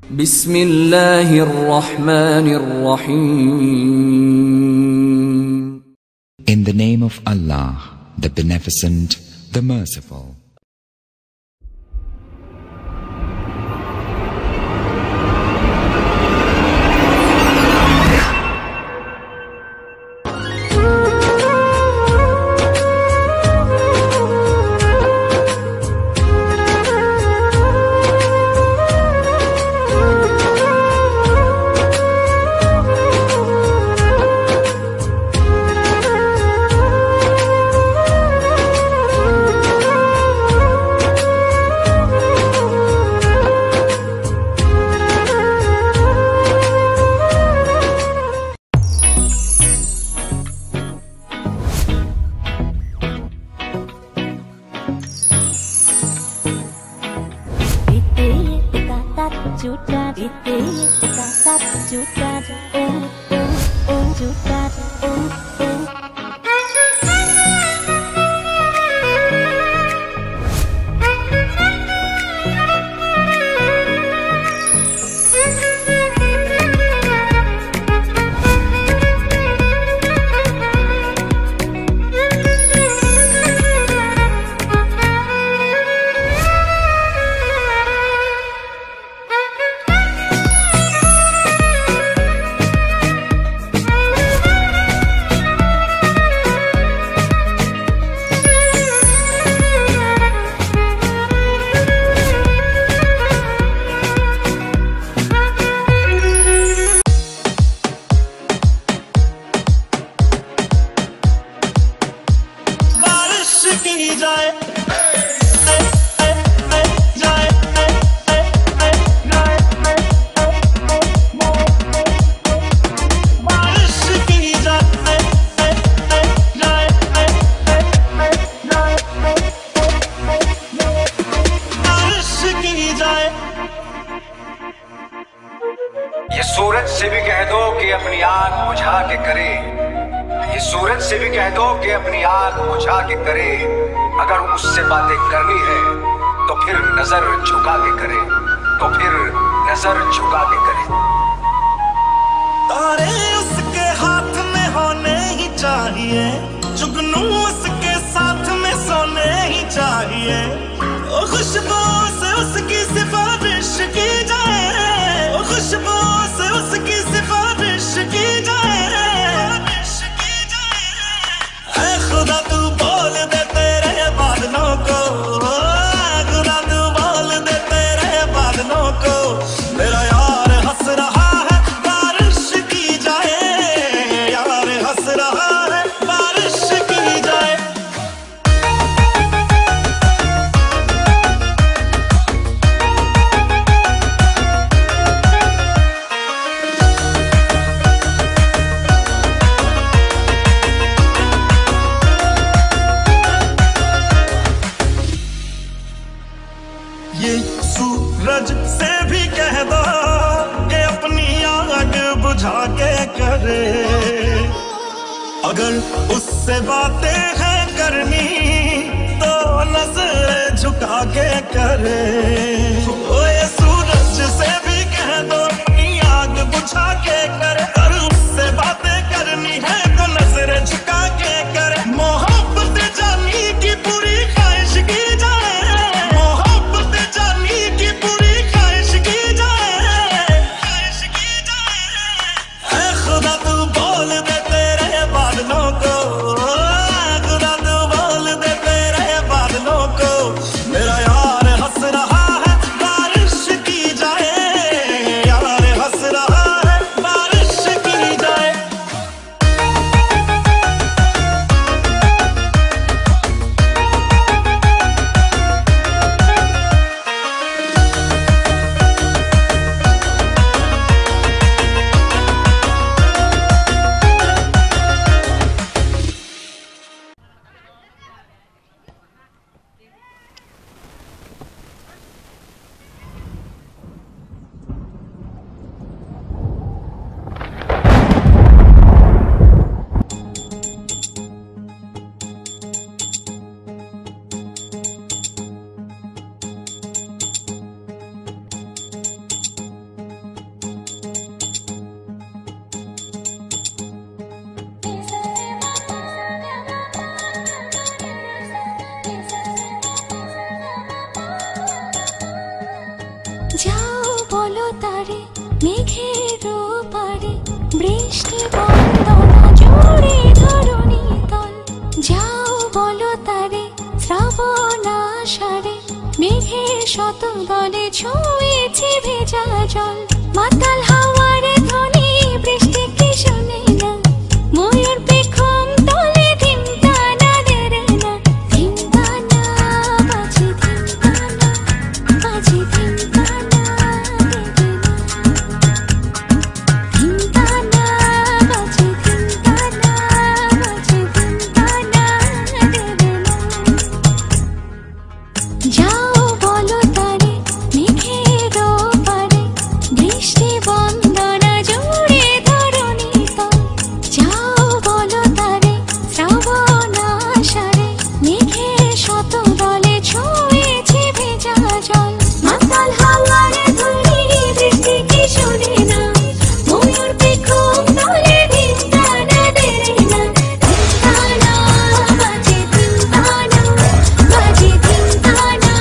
Bismillahir-Rahmanir-Rahim. In the name of Allah, the Beneficent, the Merciful. ये सूरज से भी कह दो कि अपनी आग बुझा के करे, ये सूरज से भी कह दो कि अपनी आग बुझा के करे। अगर उससे बातें करनी है तो फिर नजर झुका के करे, तो फिर नजर झुका के करे। तारे उसके हाथ में होने ही चाहिए, जुगनू उसके साथ में सोने ही चाहिए। ओ खुशबू से उसकी सिफारिश की जाए, ओ खुशबू से उसकी सिफारिश की जाए। ऐ खुदा तू बोल दे तेरे बादलों को, खुदा तू बोल दे तेरे बादलों को। मेरा यार हंस रहा है बारिश की जाए, यार हंस रहा है बारिश की जाए। ये सूरज से भी कह दो कि अपनी आग बुझा के करे। अगर उससे बातें हैं करनी तो नजर झुका के करे। ओ ये सूरज से भी कह दो अपनी आग बुझा के करे। अगर उससे बातें करनी है तो नजर झुका के करे। मोहब्बत जानी की पूरी ख्वाहिश की जाए, खुदा तू बोल दे तेरे बादलों को, खुदा तू बोल दे तेरे बादलों को। मेरा यार हंस रहा বৃষ্টি বন্দনা জুড়ে ধরণী তল। যাও বলো তারে শ্রাবণ আষাঢ়ে মেঘের শত দলে ছুঁয়েছে ভেজা জল। মাতাল হাওয়ার ধ্বনি বৃষ্টি কি শোনে না, ময়ূর পেখম তলে ধিমতানা দেরে না। ধিমতানা বাজে ধিমতানা বাজে ধিমতানা দেরে না। ধিমতানা বাজে ধিমতানা বাজে ধিমতানা দেরে না। যাও বলো তারে মেঘের ওপারে বৃষ্টি বন্দনা জুড়ে ধরণী তল। যাও বলো তারে শ্রাবণ আষাঢ়ে মেঘের শত দলে ছুঁয়েছে ভেজা জল। মাতাল হাওয়ার ধ্বনি বৃষ্টি কি শোনে না, ময়ূর পেখম তলে ধিমতানা দেরে না। ধিমতানা বাজে ধিমতানা বাজে ধিমতানা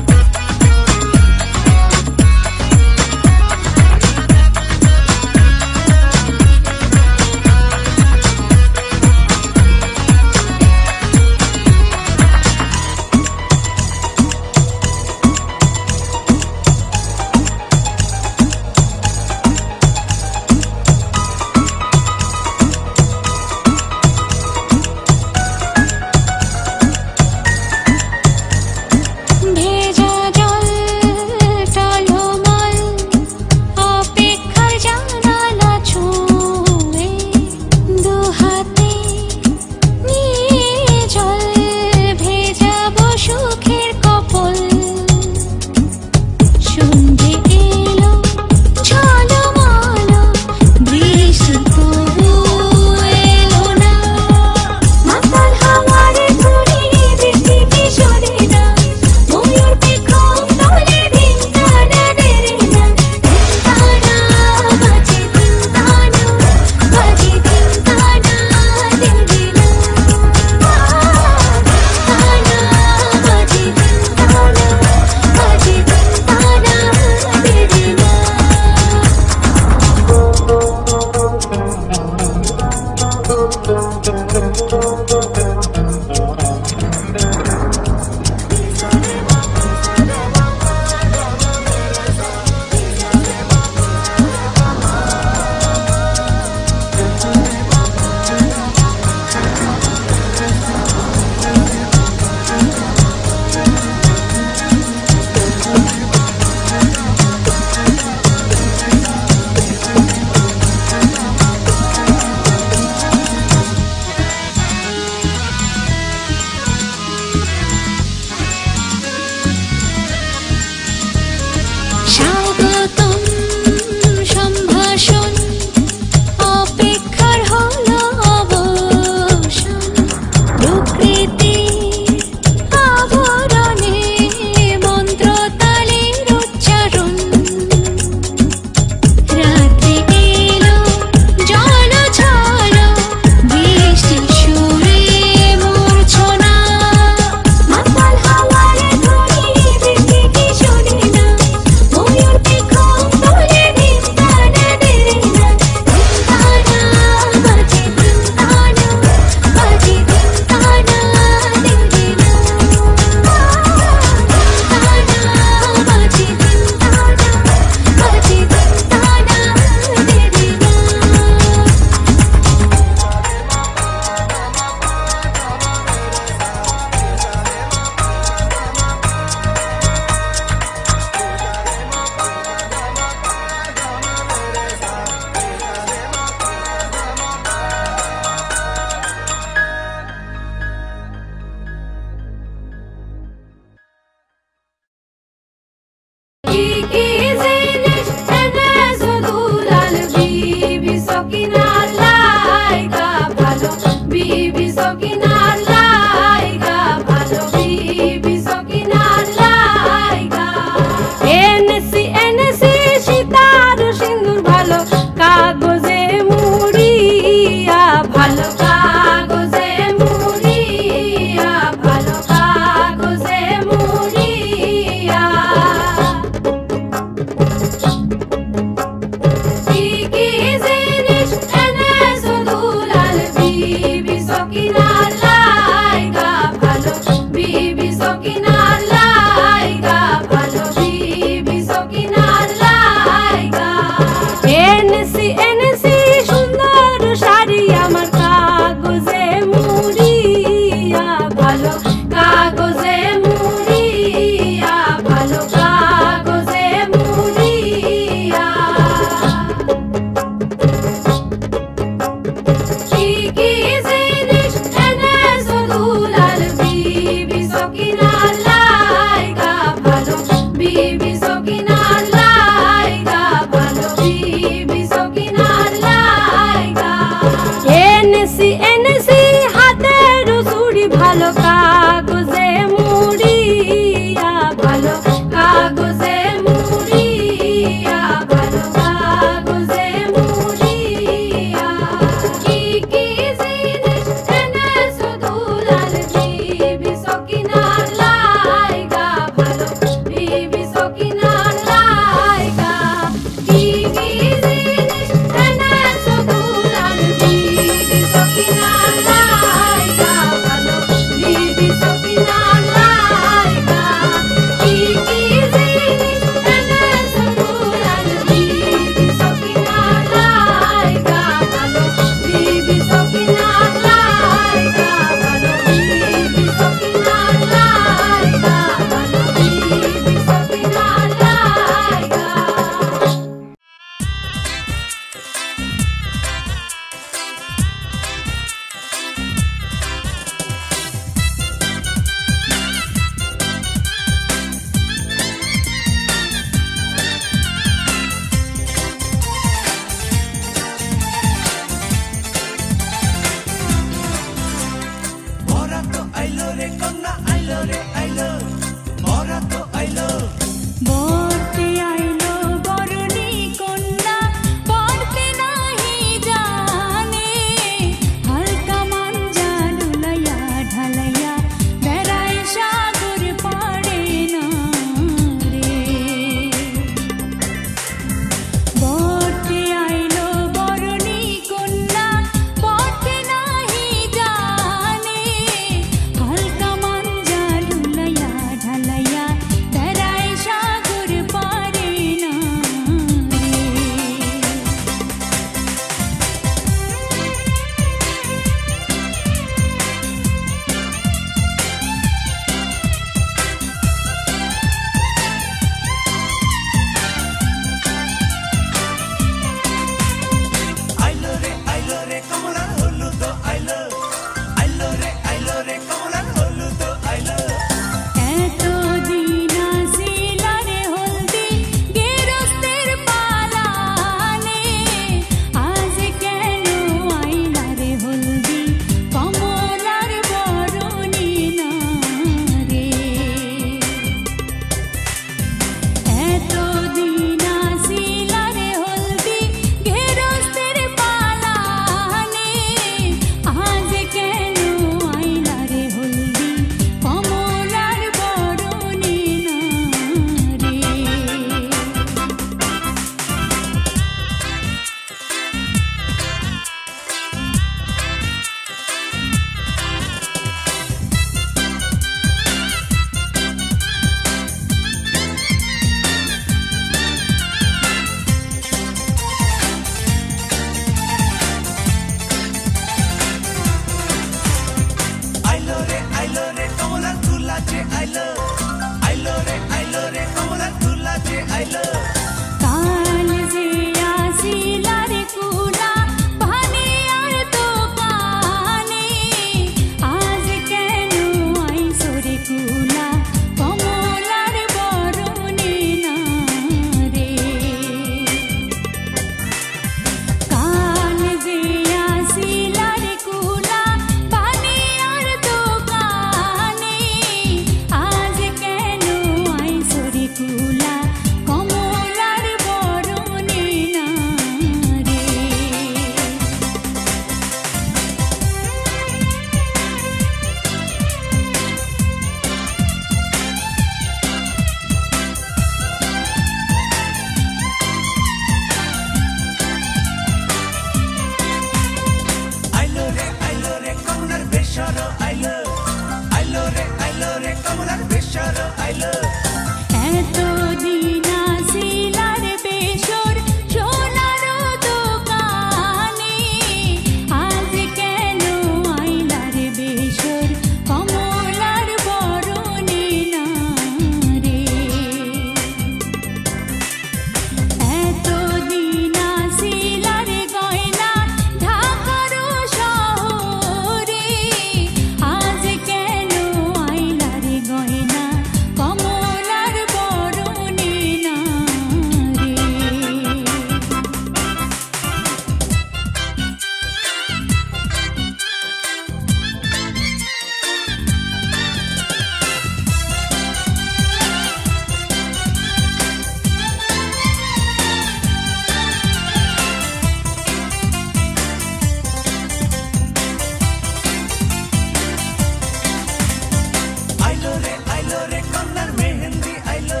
कन्नड़ मेहंदी आइलो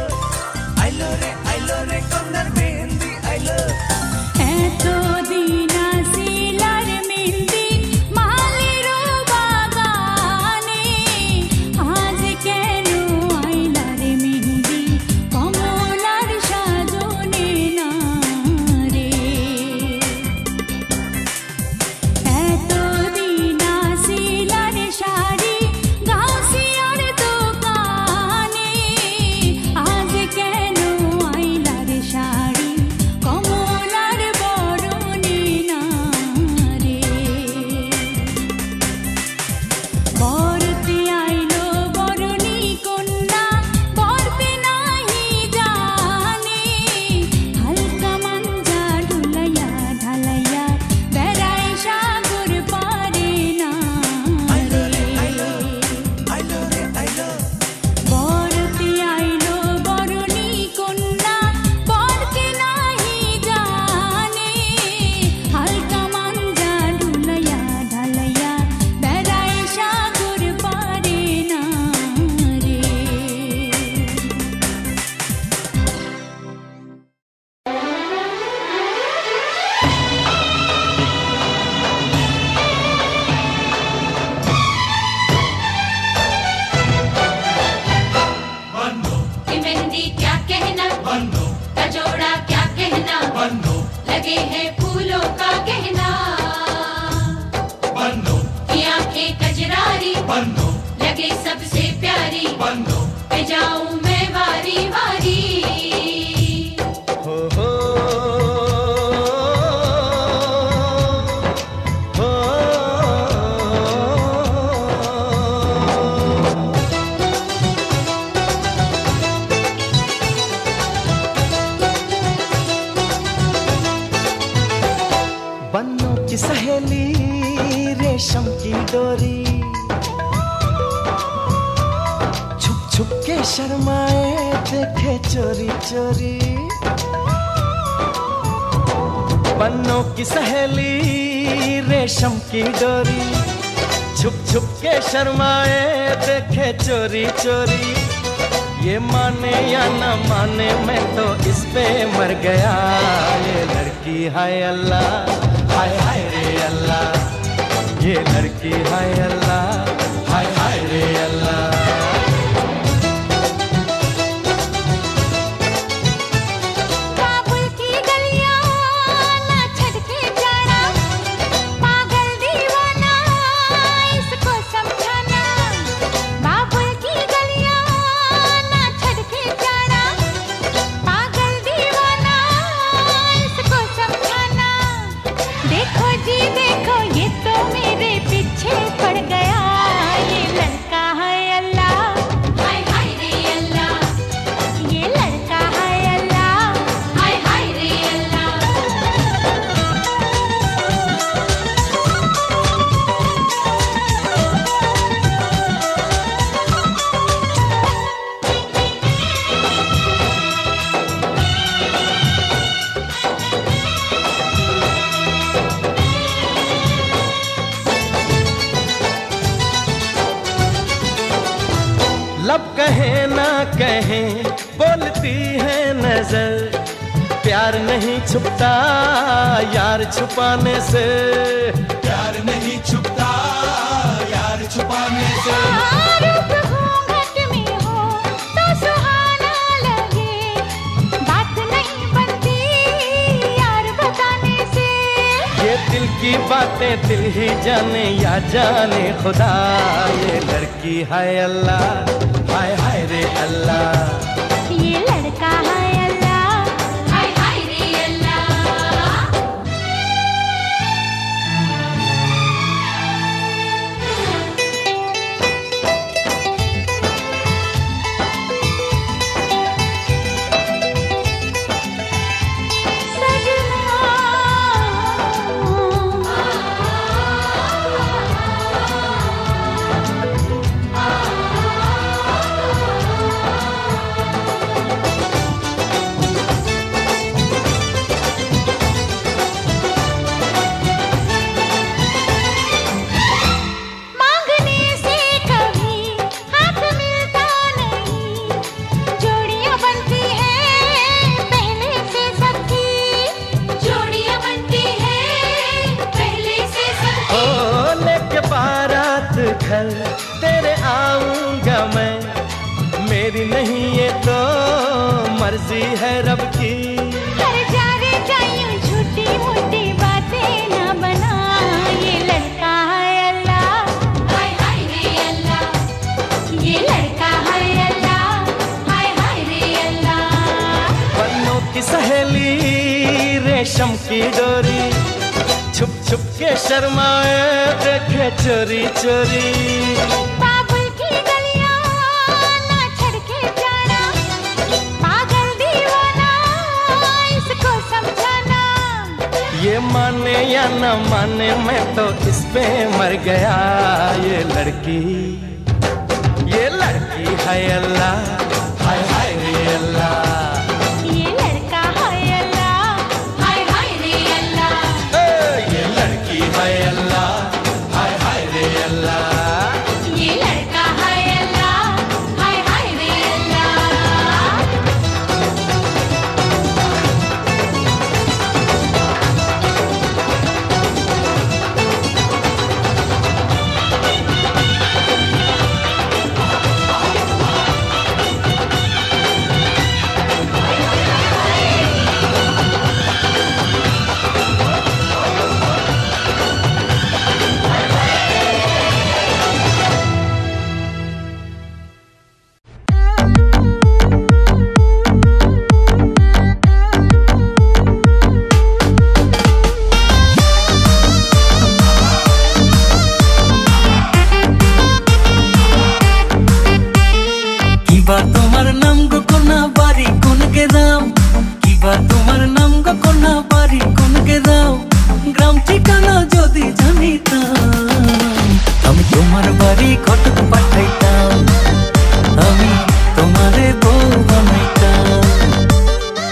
रे कन्नड़ मेहंदी आइलो एतो दीना सीलार मेहंदी मालेरो बागाने आज केनो आइलार मेहंदी कमलार साजने ना रे एतो दीना सीलार शाड़ी गाउसियार दোकाने आज केनो आइलार शाड़ी कमलार बरने ना रे बरते आइलो बरनी कन्या बरते नाहि जाने हल्का मंजा ढुलैया ढालैया बेराय सागर पारे ना रे बरते आइलो बरनी कन्या बरते नाहि जाने हल्का मंजा ढुलैया ढालैया बेराय सागर पारे ना रे कि मेहंदी क्या कहना का जोड़ा क्या कहना लगे हैं फूलों का गहना की आंखें कजरारी लगे सबसे प्यारी पे जाऊं मैं वारी वारी हो हो बन्नों की सहेली रेशम की डोरी छुप छुप के शर्माए देखे चोरी चोरी बन्नों की सहेली रेशम की डोरी छुप छुप के शर्माए देखे चोरी चोरी ये माने या न माने मैं तो इस पे मर गया ये लड़की हाय अल्लाह हाय हाय रे अल्लाह ये लड़की हाय अल्लाह हाय हाय रे अल्लाह काबुल की गलियां ना छड़के जाना पागल दीवाना इसको समझाना बाबुल की गलियां ना छड़के जाना पागल दीवाना इसको समझाना देखो जी देखो ये तो मेरे पीछे पड़ गया ये लड़का है अल्लाह हाय हाय रे अल्लाह ये लड़का है अल्लाह हाय हाय रे अल्लाह लब कहे ना कहे बोलती है नजर प्यार नहीं छुपता यार छुपाने से प्यार नहीं छुपता यार छुपाने से रूप घूंघट में हो तो सुहाना लगे बात नहीं बनती यार बताने से ये दिल की बातें दिल ही जाने या जाने खुदा ये लड़की हाय अल्लाह हाय हाय रे अल्लाह ये लड़का है अल्लाह हाय हाय रे अल्लाह सजना घर तेरे आऊंगा मैं, मेरी नहीं ये तो मर्जी है रब की। हर जा रे जायूं झूठी मूठी बातें ना बना, ये लड़का है अल्लाह, हाय हाय रे अल्लाह, ये लड़का है अल्लाह, हाय हाय रे अल्लाह। पन्नों की सहेली रेशम की डोरी, छुप छुप के शर्माए देखे चोरी चोरी। बाबुल की गलियां ना छड़के जाना, पागल दीवाना इसको समझाना। ये माने या न माने मैं तो इस पे मर गया। ये लड़की है अल्लाह, हाय हाय रे अल्लाह। ये लड़का है अल्लाह, हाय हाय रे अल्लाह, ये लड़की है अल्लाह, हाय हाय रे अल्लाह। ये लड़का है अल्लाह, हाय हाय रे अल्लाह। কিবা তোমার নাম গো কোনা বাড়ি কোন গ্রাম, কিবা তোমার নাম গো কোনা বাড়ি কোন গ্রাম, গ্রাম ঠিকানা যদি জানিতাম আমি তোমার বাড়ি ঘটক পাঠাইতাম, আমি তোমারে বউ বানাইতাম।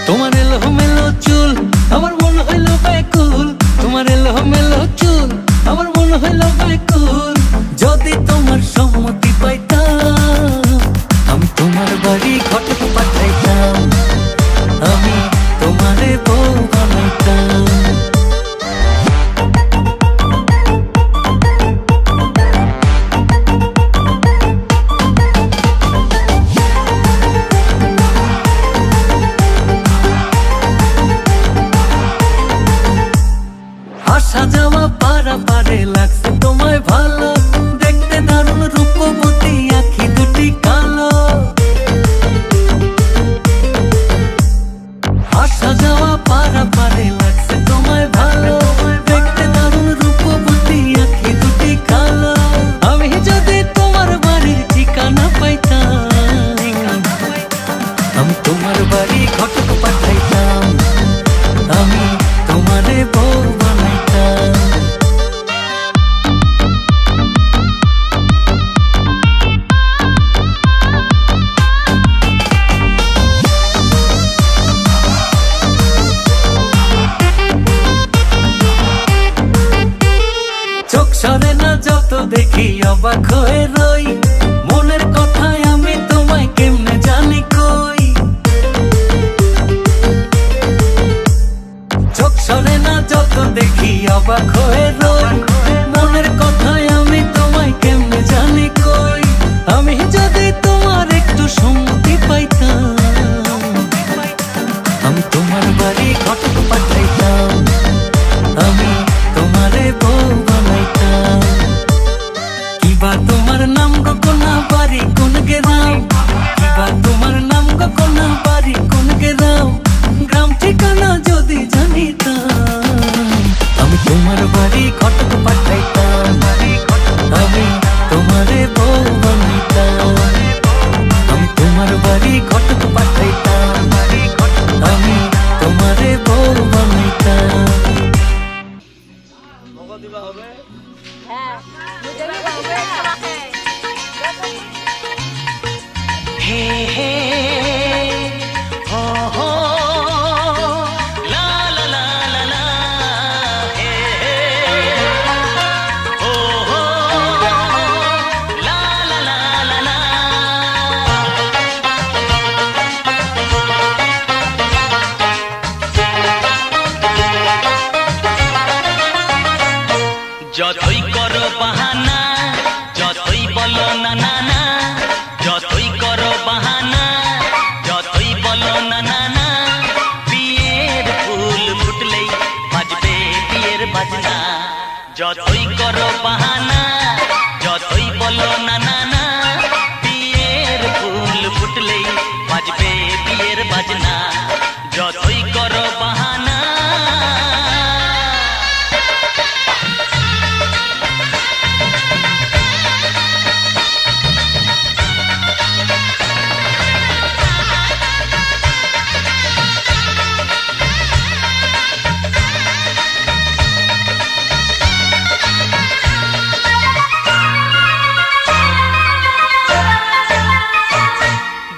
তোমার এলো মেলো চুল আমার মন হইল ব্যাকুল, তোমার এলো মেলো চুল আমার মন হইল ব্যাকুল। যদি তোমার সম্মতি পাইতাম আমি তোমার বাড়ি ঘটক পাঠাইতাম, আমি তোমারে বউ বানাইতাম। আসা যাওয়া পারা পারে লাগছে তোমায় ভালো, দেখতে দারুণ রূপবতী আখি দুটি কালো। আসা যাওয়া পারা পারে লাগছে তোমায় ভালো, দেখতে দারুণ রূপবতী আখি দুটি কালো। আমি যদি তোমার বাড়ির ঠিকানা পাইতাম আমি তোমার বাড়ি ঘটক পাঠাইতাম, আমি তোমারে বউ বানাইতাম। চোখ সরে না যত দেখি অবাক হয়ে রই, মনের কথায় আমি তোমায় কেমনে জানি কই। চোখ সরে না যত দেখি অবাক হয়ে রই, মনের কথায় আমি তোমায় কেমনে জানি কই। আমি যদি তোমার একটু সম্মতি পাইতাম আমি তোমার বাড়ি ঘটক পাঠাইতাম, আমি তোমারে বউ বানাইতাম। কিবা তোমার নাম গো কোনা বাড়ি কোন গ্রাম, কিবা তোমার নাম গো কোনা বাড়ি কোন গ্রাম, গ্রাম ঠিকানা যদি জানিতাম আমি তোমার বাড়ি ঘটক পাঠাইতাম, আমি তোমারে বউ বানাইতাম। আমি তোমার বাড়ি ঘটক পাঠাইতাম, আমি তোমারে বউ বানাইতাম। হে হে হো হো লা লা লা লা লা, হে হে হো হো লা লা লা লা লা। যতই করো বাহানা যতই বলো না না না বিয়ের ফুল ফুটলেই বাজবে বিয়ের বাজনা যতই করো বাহানা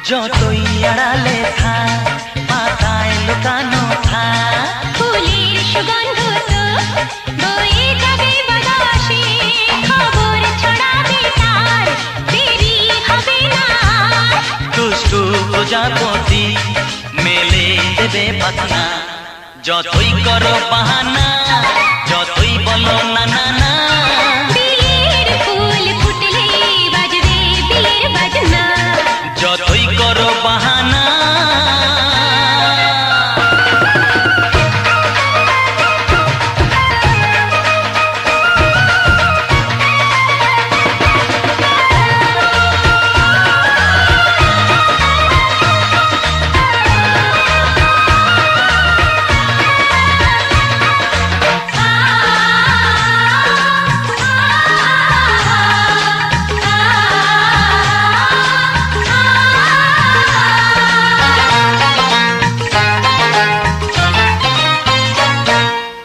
যতই আড়ালে থা পাতায় লুকানো থা ফুলের সুগন্ধ তো বয়ে যাবে বাতাসে খবর ছড়াবে তার দেরি হবে না দুষ্টু প্রজাপতি মেলে দেবে পাখনা যতই করো বাহানা যতই বলো না না না বিয়ের ফুল ফুটলে বাজবে বিয়ের বাজনা যতই করো বাহানা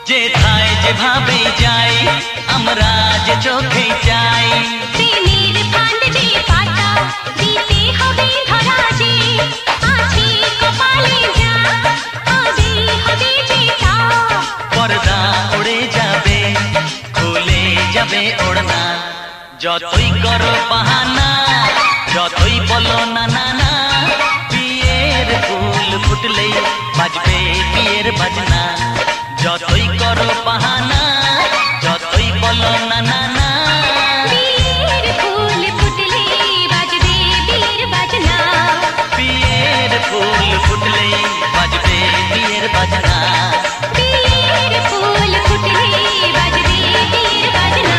যেথায় যেভাবে যাই আমরা যে চোখে যাই প্রেমের ফান্ড যে পাতা দিতে হবে ধরা যে আছে কপালে যা হবে হবে যেটা পর্দা উড়ে যাবে খুলে যাবে ওড়না যতই করো বাহানা যতই বলো না না না বিয়ের ফুল ফুটলেই বাজবে বিয়ের বাজনা যতই করো বাহানা যতই বলো না না না বিয়ের ফুল ফুটলে বাজবে বিয়ের বাজনা বিয়ের ফুল ফুটলেই বাজবে বিয়ের বাজনা বিয়ের ফুল ফুটলে বাজবে বিয়ের বাজনা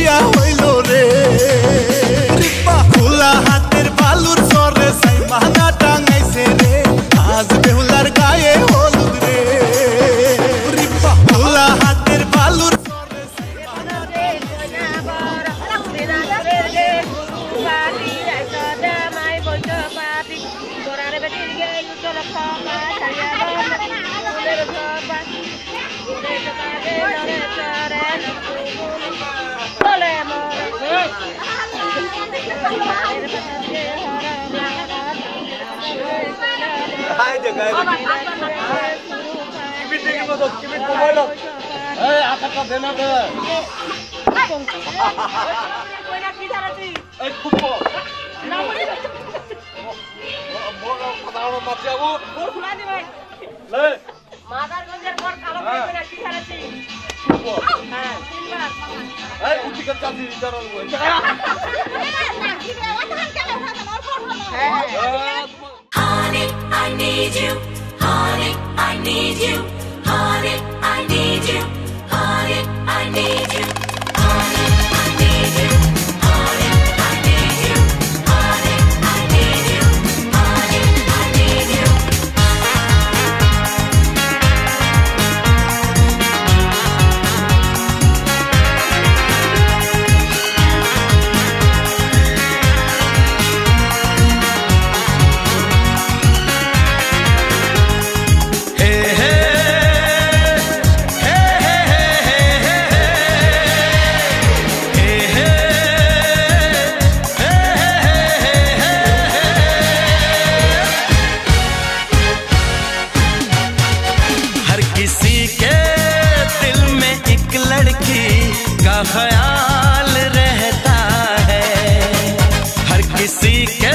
বিয়া হইল রে খোলা হাতের বালুর সরে সাই মানা টাঙাইছে রে আজ বেহুলার গায়ে হলুদ রে খোলা হাতের বালুর Honey, I need you. Honey, I need you. Honey, I need you. Honey, I need you. Honey, I need you. Honey, I need you. Honey, I need you. Honey, I need you. ख्याल रहता है हर किसी के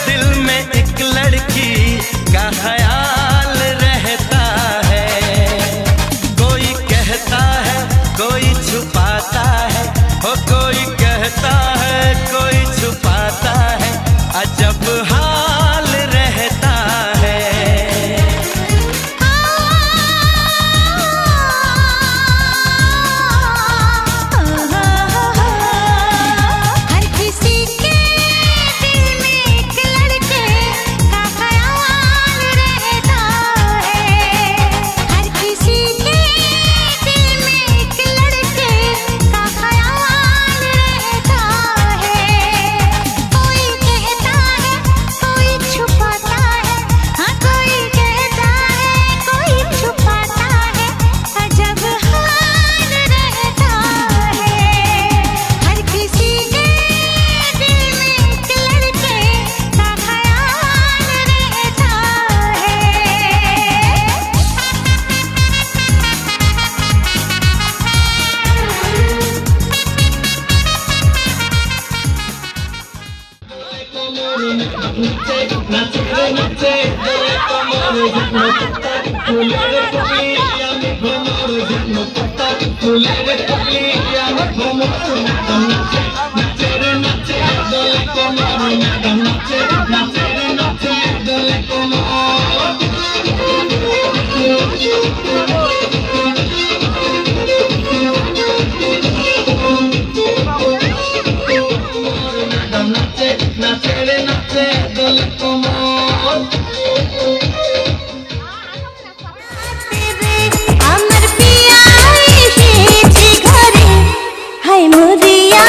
दिल में एक लड़की का ख्याल रहता है कोई कहता है कोई छुपाता है हो कोई कहता है कोई छुपाता है अजब हाल रहता है আমার পিয়া এসেছে ঘরে হাই মরিয়া